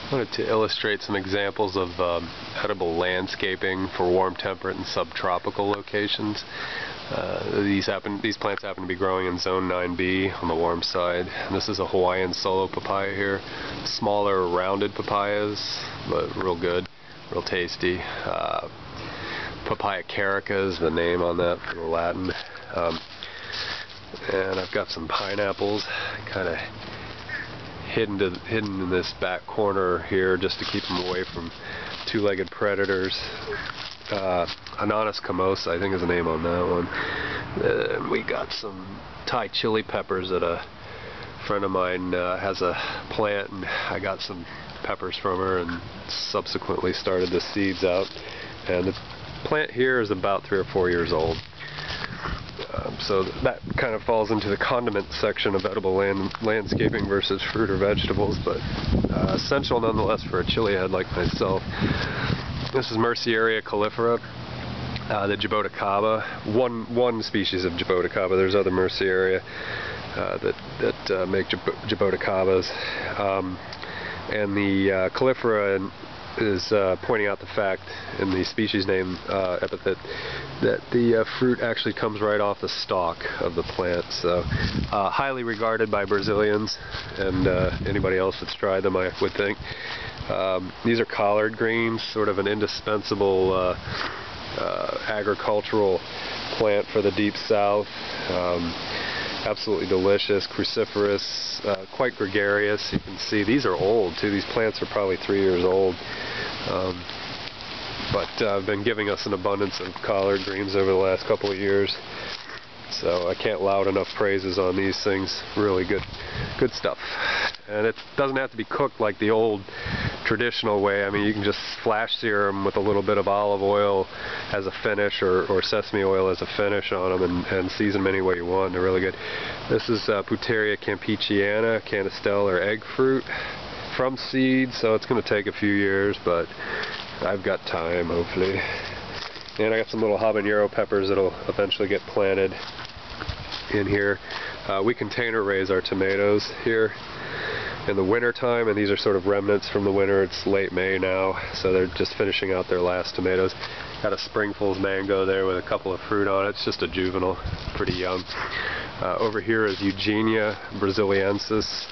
I wanted to illustrate some examples of edible landscaping for warm temperate and subtropical locations. These plants happen to be growing in zone 9B on the warm side. And this is a Hawaiian solo papaya here. Smaller rounded papayas, but real good, real tasty. Papaya carica is the name on that for the Latin. And I've got some pineapples kind of hidden in this back corner here just to keep them away from two-legged predators. Ananas camosa, I think is the name on that one. And we got some Thai chili peppers that a friend of mine has a plant, and I got some peppers from her and subsequently started the seeds out. And the plant here is about 3 or 4 years old. So that kind of falls into the condiment section of edible landscaping versus fruit or vegetables, but essential nonetheless for a chili head like myself. This is Merciaria caulifera, the Jaboticaba, one species of Jaboticaba. There's other Merciaria that make Jaboticabas, and the caulifera is pointing out the fact in the species name epithet that the fruit actually comes right off the stalk of the plant. So highly regarded by Brazilians and anybody else that's tried them, I would think. These are collard greens, sort of an indispensable agricultural plant for the deep south. Absolutely delicious, cruciferous, quite gregarious. You can see these are old too. These plants are probably 3 years old. But I've been giving us an abundance of collard greens over the last couple of years. So I can't loud enough praises on these things. Really good stuff. And it doesn't have to be cooked like the old traditional way. I mean, you can just flash sear them with a little bit of olive oil as a finish, or sesame oil as a finish on them, and season them any way you want. They're really good. This is Puteria campiciana, canistel, or egg fruit from seed, so it's going to take a few years, but I've got time, hopefully. And I got some little habanero peppers that'll eventually get planted in here. We container raise our tomatoes here in the winter time, and these are sort of remnants from the winter. It's late May now, so they're just finishing out their last tomatoes. Got a Springfulls mango there with a couple of fruit on it. It's just a juvenile, pretty young. Over here is Eugenia brasiliensis,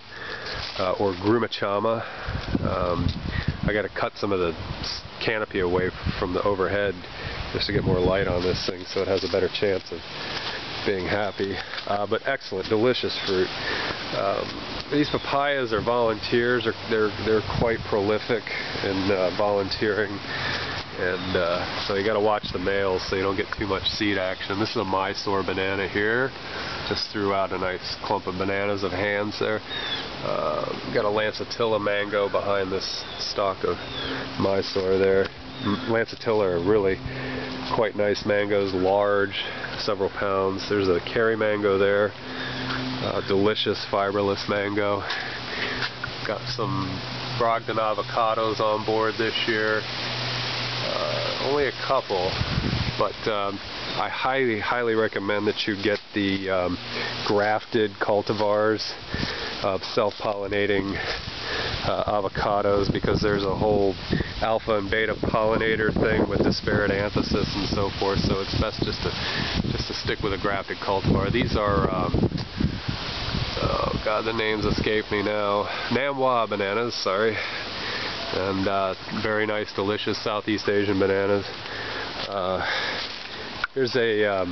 or grumachama. I got to cut some of the canopy away from the overhead just to get more light on this thing, so it has a better chance of being happy. But excellent, delicious fruit. These papayas are volunteers. They're quite prolific in volunteering, and so you got to watch the males so you don't get too much seed action. This is a Mysore banana here. Just threw out a nice clump of bananas of hands there. Got a Lancetilla mango behind this stalk of Mysore there. Lancetilla are really quite nice mangoes, large, several pounds. There's a Kerry mango there. Delicious fiberless mango. Got some Brogdon avocados on board this year. Only a couple, but I highly recommend that you get the grafted cultivars of self-pollinating avocados, because there's a whole alpha and beta pollinator thing with disparate anthesis and so forth, so it's best just to stick with a grafted cultivar. These are oh god, the names escape me now. Namwa bananas, sorry. And very nice, delicious Southeast Asian bananas. Here's a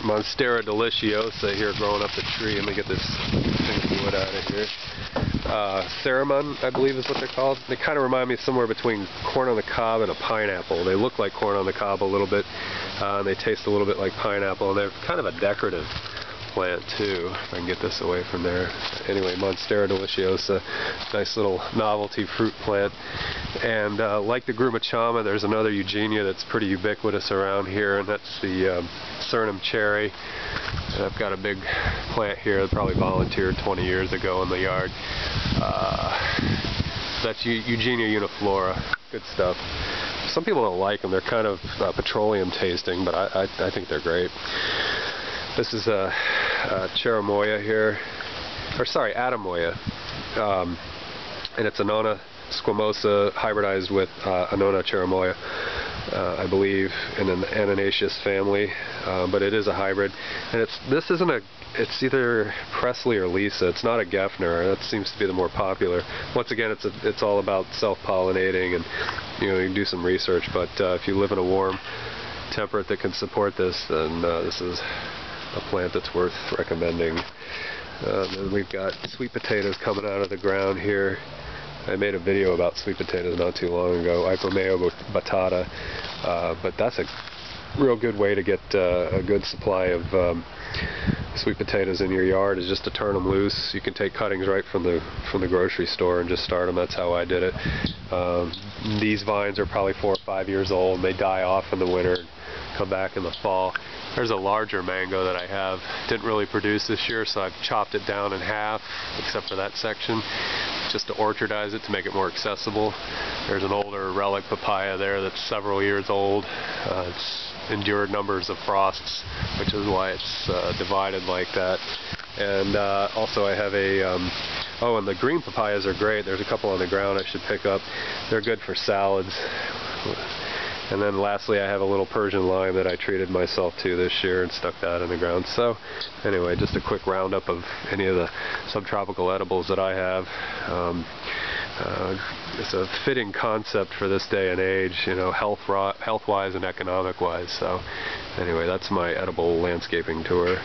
Monstera deliciosa here growing up the tree. Let me get this thing of wood out of here. Ceramon, I believe is what they're called. They kind of remind me somewhere between corn on the cob and a pineapple. They look like corn on the cob a little bit, and they taste a little bit like pineapple, and they're kind of a decorative plant too, if I can get this away from there. Anyway, Monstera deliciosa, nice little novelty fruit plant. And like the grumachama, there's another Eugenia that's pretty ubiquitous around here, and that's the Suriname cherry. And I've got a big plant here that probably volunteered 20 years ago in the yard. That's Eugenia uniflora. Good stuff. Some people don't like them. They're kind of petroleum tasting, but I think they're great. This is a cherimoya here, or sorry, adamoya. and it's Annona squamosa hybridized with Annona cherimoya, I believe, in an Ananaceous family, but it is a hybrid. And this isn't a, it's either Presley or Lisa. It's not a Geffner. That seems to be the more popular. Once again, it's all about self-pollinating, and you can do some research. But if you live in a warm temperate that can support this, then this is a plant that's worth recommending. Then we've got sweet potatoes coming out of the ground here. I made a video about sweet potatoes not too long ago, Ipomeo batata, but that's a real good way to get a good supply of sweet potatoes in your yard, is just to turn them loose. You can take cuttings right from the grocery store and just start them. That's how I did it. These vines are probably 4 or 5 years old, and they die off in the winter, come back in the fall. There's a larger mango that I have. Didn't really produce this year, so I've chopped it down in half, except for that section, just to orchardize it to make it more accessible. There's an older relic papaya there that's several years old. It's endured numbers of frosts, which is why it's divided like that. And also I have a oh, and the green papayas are great. There's a couple on the ground I should pick up. They're good for salads. And then lastly, I have a little Persian lime that I treated myself to this year and stuck that in the ground. So anyway, just a quick roundup of any of the subtropical edibles that I have. It's a fitting concept for this day and age, health-wise and economic-wise. So anyway, that's my edible landscaping tour.